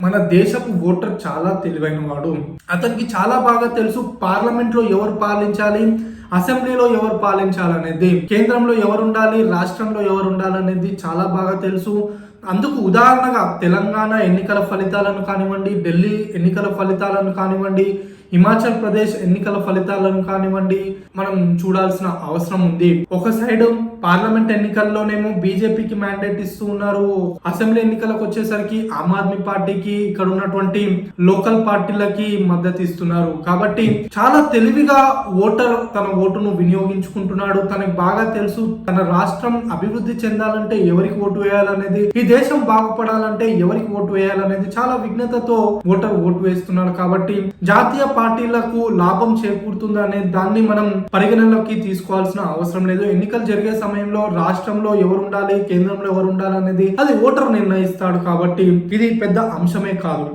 మన దేశపు ఓటర్ చాలా తెలివైన వాడు. అతనికి చాలా బాగా తెలుసు పార్లమెంట్ లో ఎవరు పాలించాలి, అసెంబ్లీలో ఎవరు పాలించాలనేది, కేంద్రంలో ఎవరు ఉండాలి, రాష్ట్రంలో ఎవరు ఉండాలనేది చాలా బాగా తెలుసు. అందుకు ఉదాహరణగా తెలంగాణ ఎన్నికల ఫలితాలను కానివ్వండి, ఢిల్లీ ఎన్నికల ఫలితాలను కానివ్వండి, హిమాచల్ ప్రదేశ్ ఎన్నికల ఫలితాలను కానివ్వండి మనం చూడాల్సిన అవసరం ఉంది. ఒక సైడ్ పార్లమెంట్ ఎన్నికల్లోనేమో బీజేపీకి మ్యాండేట్ ఇస్తూ ఉన్నారు, అసెంబ్లీ ఎన్నికలకు వచ్చేసరికి ఆమ్ ఆద్మీ పార్టీకి, ఇక్కడ ఉన్నటువంటి లోకల్ పార్టీలకి మద్దతు ఇస్తున్నారు. కాబట్టి చాలా తెలివిగా ఓటర్ తన ఓటును వినియోగించుకుంటున్నాడు. తనకు బాగా తెలుసు తన రాష్ట్రం అభివృద్ధి చెందాలంటే ఎవరికి ఓటు వేయాలనేది, ఈ దేశం బాగుపడాలంటే ఎవరికి ఓటు వేయాలనేది చాలా విజ్ఞతతో ఓటర్ ఓటు వేస్తున్నాడు. కాబట్టి జాతీయ పార్టీలకు లాభం చేకూరుతుంది అనే దాన్ని మనం పరిగణలోకి తీసుకోవాల్సిన అవసరం లేదు. ఎన్నికలు జరిగే సమయంలో రాష్ట్రంలో ఎవరు ఉండాలి, కేంద్రంలో ఎవరు ఉండాలి అనేది అది ఓటర్ నిర్ణయిస్తాడు. కాబట్టి ఇది పెద్ద అంశమే కాదు.